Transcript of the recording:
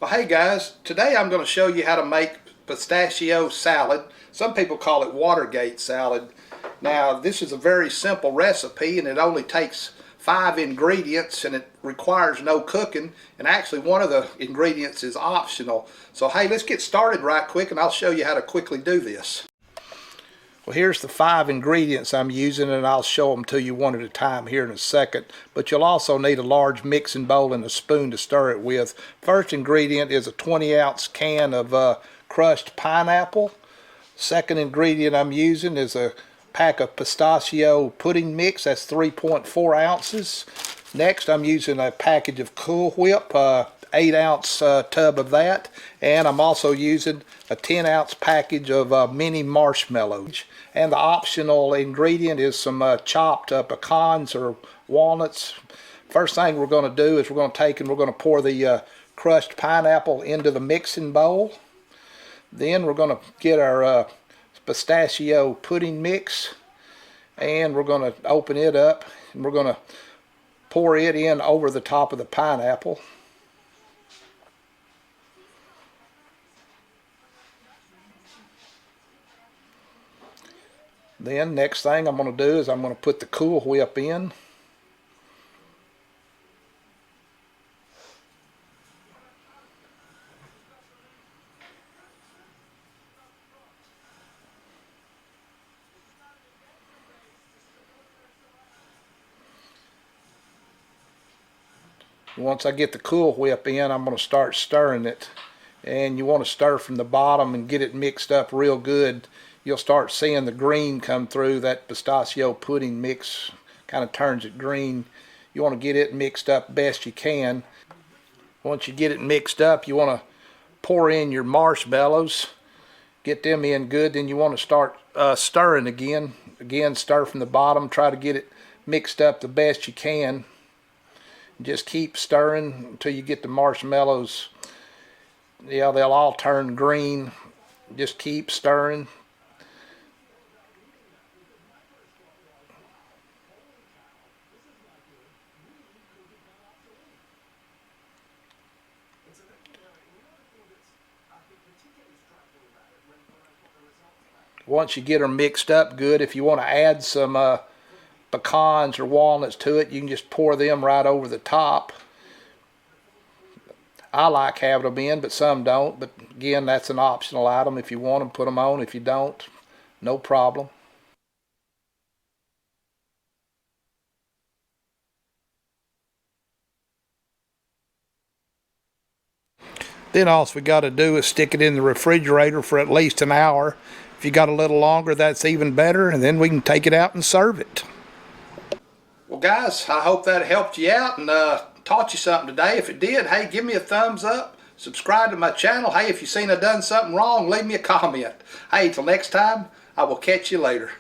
Well, hey guys, today I'm going to show you how to make pistachio salad. Some people call it Watergate salad. Now, this is a very simple recipe and it only takes 5 ingredients and it requires no cooking, and actually one of the ingredients is optional. So hey, let's get started right quick and I'll show you how to quickly do this. Well, here's the 5 ingredients I'm using, and I'll show them to you one at a time here in a second. But you'll also need a large mixing bowl and a spoon to stir it with. First ingredient is a 20-ounce can of crushed pineapple. Second ingredient I'm using is a pack of pistachio pudding mix. That's 3.4 ounces. Next, I'm using a package of Cool Whip, 8-ounce tub of that, and I'm also using a 10-ounce package of mini marshmallows. And the optional ingredient is some chopped pecans or walnuts. First thing we're going to do is we're going to take and we're going to pour the crushed pineapple into the mixing bowl. Then we're going to get our pistachio pudding mix, and we're going to open it up and we're going to pour it in over the top of the pineapple. Then next thing I'm going to do is I'm going to put the Cool Whip in. Once I get the Cool Whip in, I'm going to start stirring it. And you want to stir from the bottom and get it mixed up real good. You'll start seeing the green come through. That pistachio pudding mix kind of turns it green. You want to get it mixed up best you can. Once you get it mixed up, you want to pour in your marshmallows. Get them in good. Then you want to start stirring again. Again, stir from the bottom. Try to get it mixed up the best you can. Just keep stirring until you get the marshmallows. Yeah, they'll all turn green. Just keep stirring. Once you get them mixed up good, if you want to add some pecans or walnuts to it, you can just pour them right over the top. I like having them in, but some don't. But again, that's an optional item. If you want them, put them on. If you don't, no problem. Then all we got to do is stick it in the refrigerator for at least an hour. If you got a little longer, that's even better, and then we can take it out and serve it. Well guys, I hope that helped you out and taught you something today. If it did, hey, give me a thumbs up, subscribe to my channel. Hey, if you've seen I done something wrong, leave me a comment. Hey, till next time, I will catch you later.